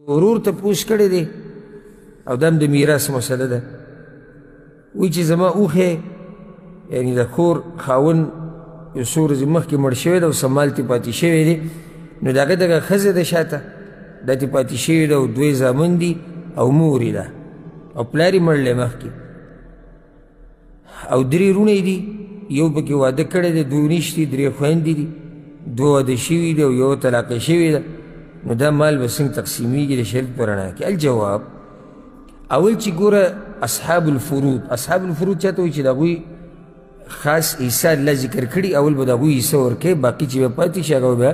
ورور تپوس کړی دی او دا هم د میراث مسله ده وایي چې زما اوښی یعنې د کور خاوند یو څو ورځې مخکې مړ شوی ده او څه مال ترې پاتې شوی دی نو د هغه دغه ښځه ده شاته دا ترې پاتې شوي ده او دوی زامن دي او مور یې ده او پلار یې مړلی مخکې او درې روڼی دي یو پکې واده کړی دی دوی نشتي درې خویندې دي دوه واده شوي دي او یوه طلاقه شوې ده نو دا مال به څنګه تقسیمیږي د شریعت په رڼا کې الجواب اول چې ګوره اصحاب الفروض اصحاب الفروض چاته وایي چې د هغوی خاص حصه الله ذکر کړي اول به د هغوی حصه ورکوي باقي چې به پاتې شي هغه به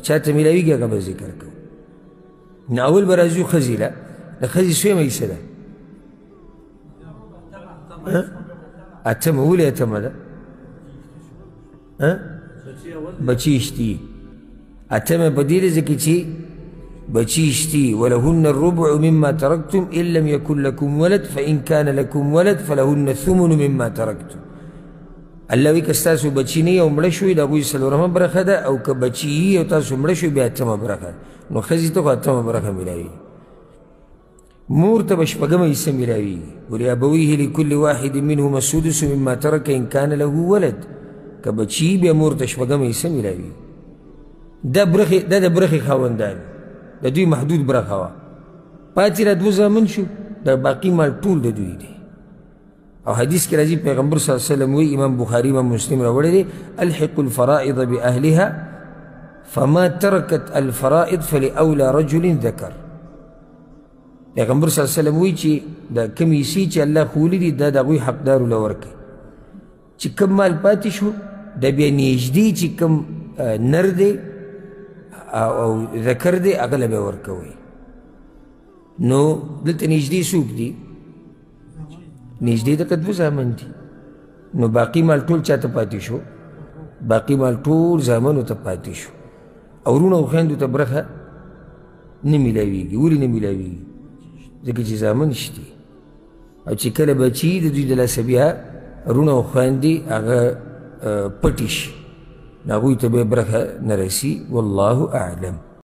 چاته میلاویږي هغه به ذکر کوو نو اول به راځو ښځې له د ښځې سویمه حصه ده اتمه ولې اتمه ده بچی اشتي اتمه په دې ځکه چې بچی اشتي ولهن الربع مما تركتم ان لم يكن لكم ولد فان كان لكم ولد فلهن الثمن مما تركتم الله وی که ستاسو بچی نه او مړه شوي د هغوی څلورمه برخه ده او که بچی یي او تاسو مړه شوي بیا اتمه برخه نو ښځې ته خو اتمه برخه میلاویږي مور ته به شپږمه حصه میلاویږي ولابویه لکل واحد منهما السدس مما ترک ان کان له ولد که بچی بیا مور ته شپږمه حصه میلاویږي دا د برخې خاوندان د دوی محدود برخه وه پاتې را دوه زامن شو د باقي مال ټول د دوی دی او حدیث کې راځي پیغمبر صلی الله علیه وسلم وی امام بخاري امام مسلم راوړی دی الحق الفرائض باهلها فما تركت الفرائض فلاولى رجل ذكر پیغمبر صلی الله علیه وسلم وی چې د کومې حصې چې الله ښوولي دي دا د هغوی حقدارو له ورکوي چې کوم مال پاتې شو د بیا نږدې چې کوم نر دی او ذکر دی هغه له به ورکوئ نو دلته نږدې څوک دي نږدې دغه دوه زامن دي نو باقي مال ټول چاته پاتې شو باقي مال ټول زامنو ته پاتې شو او وروڼو او خویندو ته برخه نه میلاویږي ولې نه میلاویږي ځکه چې زامن شتي او چې کله بچي د دوی د لاسه بیا وروڼه او خویندې هغه پټې شي نو هغوی ته به برخه نه رسي والله اعلم